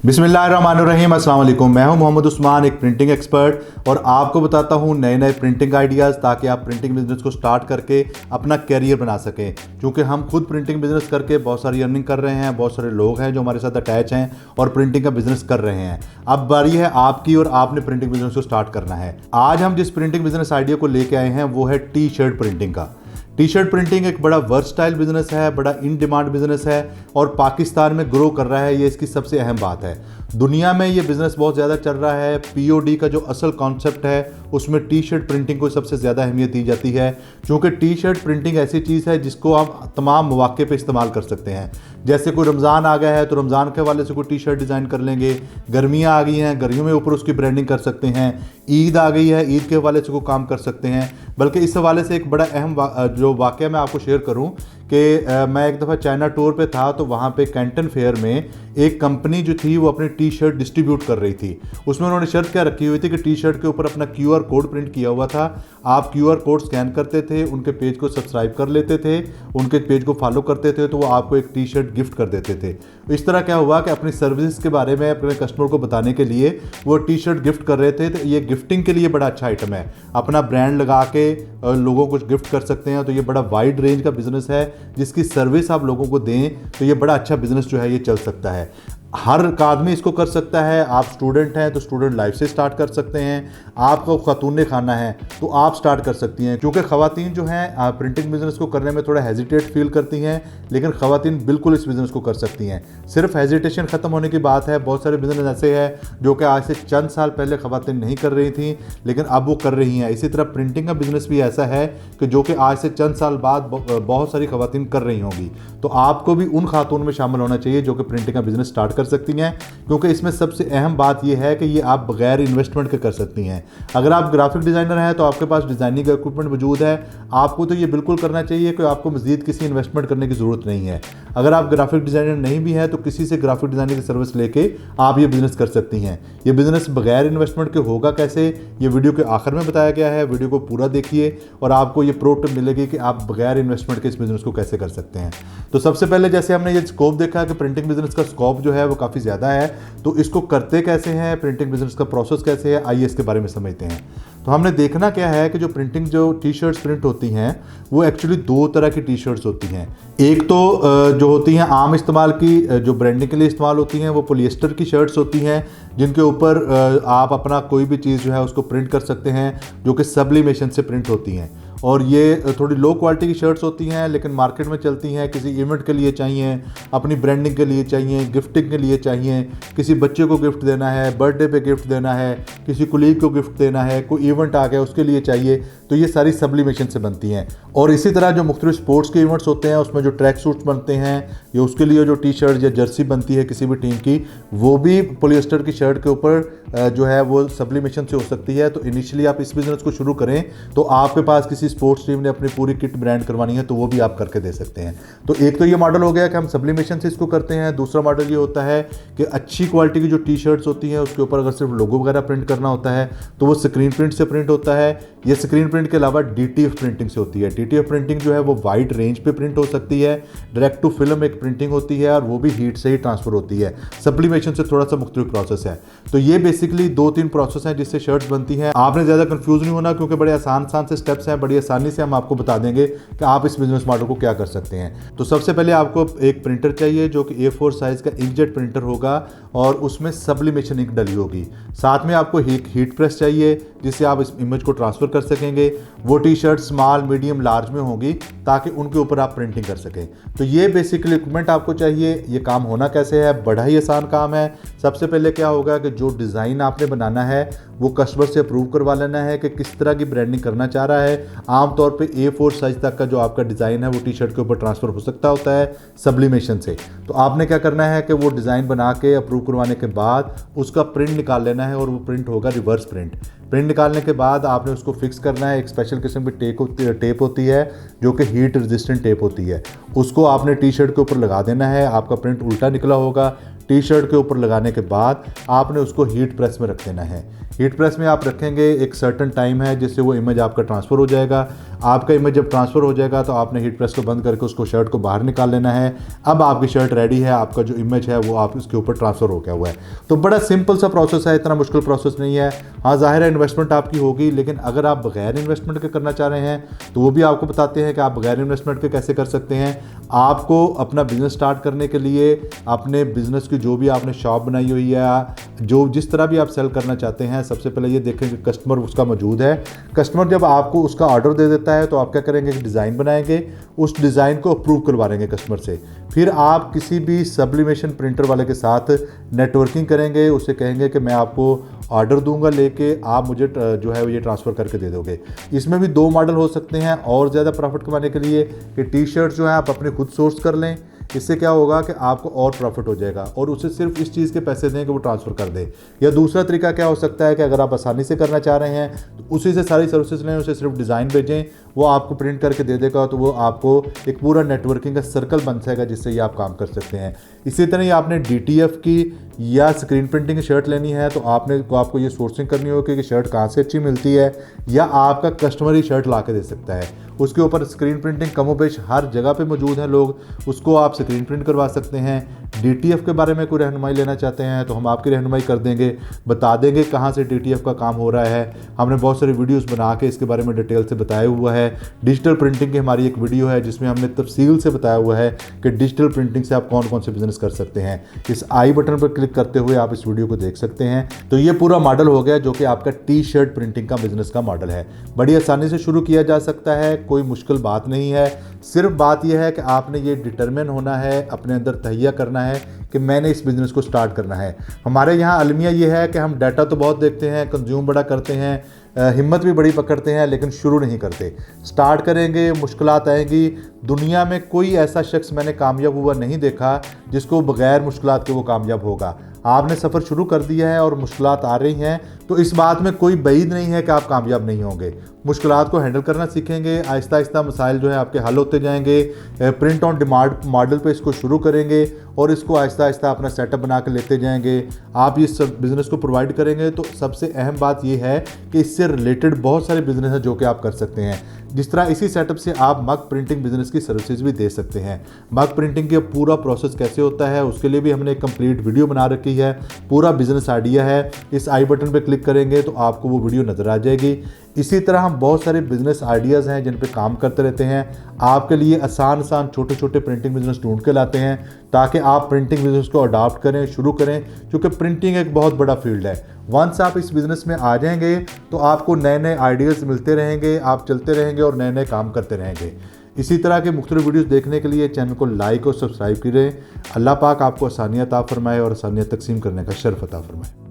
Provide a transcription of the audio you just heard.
बिस्मिल्लाहिर्रहमानिर्रहीम, अस्सलाम वालेकुम। मैं हूं मोहम्मद उस्मान, एक प्रिंटिंग एक्सपर्ट, और आपको बताता हूं नए नए प्रिंटिंग आइडियाज़ ताकि आप प्रिंटिंग बिजनेस को स्टार्ट करके अपना कैरियर बना सकें। क्योंकि हम खुद प्रिंटिंग बिजनेस करके बहुत सारी अर्निंग कर रहे हैं, बहुत सारे लोग हैं जो हमारे साथ अटैच हैं और प्रिंटिंग का बिजनेस कर रहे हैं। अब बारी है आपकी और आपने प्रिंटिंग बिजनेस को स्टार्ट करना है। आज हम जिस प्रिंटिंग बिजनेस आइडिया को लेके आए हैं वो है टी शर्ट प्रिंटिंग का। टी शर्ट प्रिंटिंग एक बड़ा वर्सटाइल बिजनेस है, बड़ा इन डिमांड बिजनेस है और पाकिस्तान में ग्रो कर रहा है। ये इसकी सबसे अहम बात है। दुनिया में ये बिजनेस बहुत ज़्यादा चल रहा है। पीओडी का जो असल कॉन्सेप्ट है उसमें टी शर्ट प्रिंटिंग को सबसे ज़्यादा अहमियत दी जाती है, क्योंकि टी शर्ट प्रिंटिंग ऐसी चीज़ है जिसको आप तमाम मौके पे इस्तेमाल कर सकते हैं। जैसे कोई रमज़ान आ गया है तो रमज़ान के हवाले से कोई टी शर्ट डिज़ाइन कर लेंगे। गर्मियाँ आ गई हैं, गर्मियों में ऊपर उसकी ब्रांडिंग कर सकते हैं। ईद आ गई है, ईद के हवाले से कोई काम कर सकते हैं। बल्कि इस हवाले से एक बड़ा अहम जो वाक़या मैं आपको शेयर करूं कि मैं एक दफ़ा चाइना टूर पे था तो वहाँ पे कैंटन फेयर में एक कंपनी जो थी वो अपनी टी शर्ट डिस्ट्रीब्यूट कर रही थी। उसमें उन्होंने शर्त क्या रखी हुई थी कि टी शर्ट के ऊपर अपना QR कोड प्रिंट किया हुआ था। आप QR कोड स्कैन करते थे, उनके पेज को सब्सक्राइब कर लेते थे, उनके पेज को फॉलो करते थे तो वो आपको एक टी शर्ट गिफ्ट कर देते थे। इस तरह क्या हुआ कि अपनी सर्विस के बारे में अपने कस्टमर को बताने के लिए वो टी शर्ट गिफ्ट कर रहे थे। तो ये गिफ्टिंग के लिए बड़ा अच्छा आइटम है। अपना ब्रांड लगा के लोगों को गिफ्ट कर सकते हैं। तो ये बड़ा वाइड रेंज का बिजनेस है, जिसकी सर्विस आप लोगों को दें तो ये बड़ा अच्छा बिजनेस जो है ये चल सकता है। हर आदमी इसको कर सकता है। आप स्टूडेंट हैं तो स्टूडेंट लाइफ से स्टार्ट कर सकते हैं। आपको खातून खाना है तो आप स्टार्ट कर सकती हैं, क्योंकि ख़वातीन जो हैं प्रिंटिंग बिजनेस को करने में थोड़ा हेजिटेट फील करती हैं, लेकिन ख़वातीन बिल्कुल इस बिज़नेस को कर सकती हैं। सिर्फ हेजिटेशन ख़त्म होने की बात है। बहुत सारे बिजनेस ऐसे हैं जो कि आज से चंद साल पहले ख़वातीन नहीं कर रही थी लेकिन अब वो कर रही हैं। इसी तरह प्रिंटिंग का बिजनेस भी ऐसा है कि जो कि आज से चंद साल बाद बहुत सारी ख़वातीन कर रही होंगी। तो आपको भी उन खातून में शामिल होना चाहिए जो कि प्रिंटिंग का बिजनेस स्टार्ट कर सकती हैं, क्योंकि इसमें सबसे अहम बात यह है कि ये आप बगैर इन्वेस्टमेंट के कर सकती हैं। अगर आप ग्राफिक डिज़ाइनर हैं तो आपके पास डिज़ाइनिंग का इक्विपमेंट मौजूद है, आपको तो ये बिल्कुल करना चाहिए कि आपको मज़ीद किसी इन्वेस्टमेंट करने की ज़रूरत नहीं है। अगर आप ग्राफिक डिज़ाइनर नहीं भी हैं तो किसी से ग्राफिक डिज़ाइनिंग की सर्विस लेके आप ये बिज़नेस कर सकती हैं। ये बिज़नेस बगैर इन्वेस्टमेंट के होगा कैसे, ये वीडियो के आखिर में बताया गया है। वीडियो को पूरा देखिए और आपको ये प्रो टिप मिलेगी कि आप बगैर इन्वेस्टमेंट के इस बिज़नेस को कैसे कर सकते हैं। तो सबसे पहले जैसे हमने ये स्कोप देखा कि प्रिंटिंग बिजनेस का स्कोप जो है वो काफ़ी ज़्यादा है, तो इसको करते कैसे हैं, प्रिंटिंग बिजनेस का प्रोसेस कैसे है, आइए इसके बारे में समझते हैं। तो हमने देखना क्या है कि जो प्रिंटिंग जो टी शर्ट्स प्रिंट होती हैं वो एक्चुअली दो तरह की टी शर्ट्स होती हैं। एक तो जो होती हैं आम इस्तेमाल की, जो ब्रांडिंग के लिए इस्तेमाल होती हैं, वो पॉलिएस्टर की शर्ट्स होती हैं जिनके ऊपर आप अपना कोई भी चीज़ जो है उसको प्रिंट कर सकते हैं, जो कि सब्लिमेशन से प्रिंट होती हैं। और ये थोड़ी लो क्वालिटी की शर्ट्स होती हैं लेकिन मार्केट में चलती हैं। किसी इवेंट के लिए चाहिए, अपनी ब्रांडिंग के लिए चाहिए, गिफ्टिंग के लिए चाहिए, किसी बच्चे को गिफ्ट देना है, बर्थडे पे गिफ्ट देना है, किसी कुलीग को गिफ्ट देना है, कोई इवेंट आ गया उसके लिए चाहिए, तो ये सारी सब्लिमेशन से बनती हैं। और इसी तरह जो मुख्तलिफ स्पोर्ट्स के इवेंट्स होते हैं उसमें जो ट्रैक सूट्स बनते हैं या उसके लिए जो टी शर्ट या जर्सी बनती है किसी भी टीम की, वो भी पॉलिएस्टर की शर्ट के ऊपर जो है वो सब्लिमेशन से हो सकती है। तो इनिशियली आप इस बिज़नेस को शुरू करें तो आपके पास किसी स्पोर्ट्स टीम ने अपनी पूरी किट ब्रांड करवानी है तो वो भी आप करके दे सकते हैं। तो एक तो ये मॉडल हो गया कि हम सब्लिमेशन से इसको करते हैं। दूसरा मॉडल ये होता है कि अच्छी क्वालिटी की जो टी शर्ट्स होती हैं उसके ऊपर अगर सिर्फ लोगो वगैरह प्रिंट करना होता है तो वो स्क्रीन प्रिंट से प्रिंट होता है। ये स्क्रीन प्रिंट के अलावा DTF प्रिंटिंग से होती है। DTF प्रिंटिंग जो है वो वाइड रेंज पे प्रिंट हो सकती है। डायरेक्ट टू फिल्म एक प्रिंटिंग होती है और वो भी हीट से ही ट्रांसफर होती है। सब्लिमेशन से थोड़ा सा मुख्तलिफ प्रोसेस है। तो ये बेसिकली 2-3 प्रोसेस हैं जिससे शर्ट्स बनती हैं। आपने ज़्यादा कंफ्यूज नहीं होना, क्योंकि बड़े आसान से स्टेप्स हैं। बड़ी आसानी से हम आपको बता देंगे कि आप इस बिजनेस मॉडल को क्या कर सकते हैं। तो सबसे पहले आपको एक प्रिंटर चाहिए जो कि A4 साइज़ का इंकजेट प्रिंटर होगा और उसमें सब्लिमेशन इंक डली होगी। साथ में आपको हीट प्रेस चाहिए जिससे आप इस इमेज को ट्रांसफ़र कर सकेंगे। वो T shirt small, medium, large में होगी ताकि उनके ऊपर आप प्रिंटिंग कर सकें। तो ये बेसिकली इक्विपमेंट आपको चाहिए। ये काम होना कैसे है, बड़ा ही आसान काम है। सबसे पहले क्या होगा कि जो डिज़ाइन आपने बनाना है वो कस्टमर से अप्रूव करवा लेना है कि किस तरह की ब्रांडिंग करना चाह रहा है। आमतौर पे A4 साइज़ तक का जो आपका डिज़ाइन है वो टी शर्ट के ऊपर ट्रांसफ़र हो सकता होता है सब्लिमेशन से। तो आपने क्या करना है कि वो डिज़ाइन बना के अप्रूव करवाने के बाद उसका प्रिंट निकाल लेना है और वो प्रिंट होगा रिवर्स प्रिंट। प्रिंट निकालने के बाद आपने उसको फिक्स करना है। एक स्पेशल किस्म की टेप होती है जो कि हीट रेजिस्टेंट टेप होती है। उसको आपने टी शर्ट के ऊपर लगा देना है। आपका प्रिंट उल्टा निकला होगा। टी शर्ट के ऊपर लगाने के बाद आपने उसको हीट प्रेस में रख देना है। हीट प्रेस में आप रखेंगे, एक सर्टन टाइम है जिससे वो इमेज आपका ट्रांसफ़र हो जाएगा। आपका इमेज जब ट्रांसफ़र हो जाएगा तो आपने हीट प्रेस को बंद करके उसको शर्ट को बाहर निकाल लेना है। अब आपकी शर्ट रेडी है, आपका जो इमेज है वो आप इसके ऊपर ट्रांसफ़र हो गया हुआ है। तो बड़ा सिंपल सा प्रोसेस है, इतना मुश्किल प्रोसेस नहीं है। हाँ, ज़ाहिर है इन्वेस्टमेंट आपकी होगी, लेकिन अगर आप बगैर इन्वेस्टमेंट के करना चाह रहे हैं तो वो भी आपको बताते हैं कि आप बगैर इन्वेस्टमेंट के कैसे कर सकते हैं। आपको अपना बिज़नेस स्टार्ट करने के लिए अपने बिज़नेस की जो भी आपने शॉप बनाई हुई है, जो जिस तरह भी आप सेल करना चाहते हैं, सबसे पहले ये देखें कि कस्टमर उसका मौजूद है। कस्टमर जब आपको उसका ऑर्डर दे देता है तो आप क्या करेंगे कि डिज़ाइन बनाएंगे, उस डिज़ाइन को अप्रूव करवा लेंगे कस्टमर से। फिर आप किसी भी सब्लिमेशन प्रिंटर वाले के साथ नेटवर्किंग करेंगे, उससे कहेंगे कि मैं आपको ऑर्डर दूंगा, लेके आप मुझे जो है ये ट्रांसफ़र करके दे दोगे। इसमें भी 2 मॉडल हो सकते हैं और ज़्यादा प्रॉफिट कमाने के लिए कि टी शर्ट जो है आप अपने खुद सोर्स कर लें। इससे क्या होगा कि आपको और प्रॉफिट हो जाएगा और उसे सिर्फ इस चीज़ के पैसे दें कि वो ट्रांसफ़र कर दे। या दूसरा तरीका क्या हो सकता है कि अगर आप आसानी से करना चाह रहे हैं तो उसी से सारी सर्विसेज लें, उसे सिर्फ डिज़ाइन भेजें, वो आपको प्रिंट करके दे देगा। तो वो आपको एक पूरा नेटवर्किंग का सर्कल बन जाएगा जिससे ये आप काम कर सकते हैं। इसी तरह ही आपने DTF की या स्क्रीन प्रिंटिंग की शर्ट लेनी है तो आपको ये सोर्सिंग करनी होगी कि शर्ट कहाँ से अच्छी मिलती है, या आपका कस्टमर ही शर्ट ला के दे सकता है। उसके ऊपर स्क्रीन प्रिंटिंग कमोबेश हर जगह पे मौजूद है, लोग उसको आप स्क्रीन प्रिंट करवा सकते हैं। DTF के बारे में कोई रहनुमाई लेना चाहते हैं तो हम आपकी रहनुमाई कर देंगे, बता देंगे कहाँ से DTF का काम हो रहा है। हमने बहुत सारी वीडियोस बना के इसके बारे में डिटेल से बताया हुआ है। डिजिटल प्रिंटिंग की हमारी एक वीडियो है जिसमें हमने तफसील से बताया हुआ है कि डिजिटल प्रिंटिंग से आप कौन कौन से बिजनेस कर सकते हैं। इस आई बटन पर क्लिक करते हुए आप इस वीडियो को देख सकते हैं। तो ये पूरा मॉडल हो गया जो कि आपका T-शर्ट प्रिंटिंग का बिजनेस का मॉडल है। बड़ी आसानी से शुरू किया जा सकता है, कोई मुश्किल बात नहीं है। सिर्फ बात यह है कि आपने ये डिटरमिन होना है, अपने अंदर तहिया करना है कि मैंने इस बिज़नेस को स्टार्ट करना है। हमारे यहाँ अलमिया ये है कि हम डाटा तो बहुत देखते हैं, कंज्यूम बड़ा करते हैं, हिम्मत भी बड़ी पकड़ते हैं, लेकिन शुरू नहीं करते। स्टार्ट करेंगे, मुश्किलात आएंगी। दुनिया में कोई ऐसा शख्स मैंने कामयाब हुआ नहीं देखा जिसको बगैर मुश्किलात के वो कामयाब होगा। आपने सफ़र शुरू कर दिया है और मुश्किलात आ रही हैं तो इस बात में कोई बईद नहीं है कि आप कामयाब नहीं होंगे। मुश्किलात को हैंडल करना सीखेंगे, आहिस्ता आहिस्ता मसाइल जो है आपके हल होते जाएंगे। प्रिंट ऑन डिमांड मॉडल पे इसको शुरू करेंगे और इसको आहिस्ता आहिस्ता अपना सेटअप बना के लेते जाएंगे। आप इस बिज़नेस को प्रोवाइड करेंगे तो सबसे अहम बात यह है कि इससे रिलेटेड बहुत सारे बिज़नेस हैं जो कि आप कर सकते हैं। जिस तरह इसी सेटअप से आप मग प्रिंटिंग बिजनेस की सर्विसेज भी दे सकते हैं। मग प्रिंटिंग का पूरा प्रोसेस कैसे होता है उसके लिए भी हमने एक कंप्लीट वीडियो बना रखी है, पूरा बिजनेस आइडिया है। इस आई बटन पे क्लिक करेंगे तो आपको वो वीडियो नज़र आ जाएगी। इसी तरह हम बहुत सारे बिजनेस आइडियाज़ हैं जिन पे काम करते रहते हैं। आपके लिए आसान छोटे छोटे प्रिंटिंग बिजनेस ढूंढ के लाते हैं ताकि आप प्रिंटिंग बिजनेस को अडॉप्ट करें, शुरू करें, क्योंकि प्रिंटिंग एक बहुत बड़ा फील्ड है। वंस आप इस बिज़नेस में आ जाएंगे तो आपको नए नए आइडियाज़ मिलते रहेंगे, आप चलते रहेंगे और नए नए काम करते रहेंगे। इसी तरह के मुख्तलिफ वीडियोस देखने के लिए चैनल को लाइक और सब्सक्राइब करें। अल्लाह पाक आपको आसानियाँ अता फरमाए और आसानियाँ तकसीम करने का शर्फ अता फरमाए।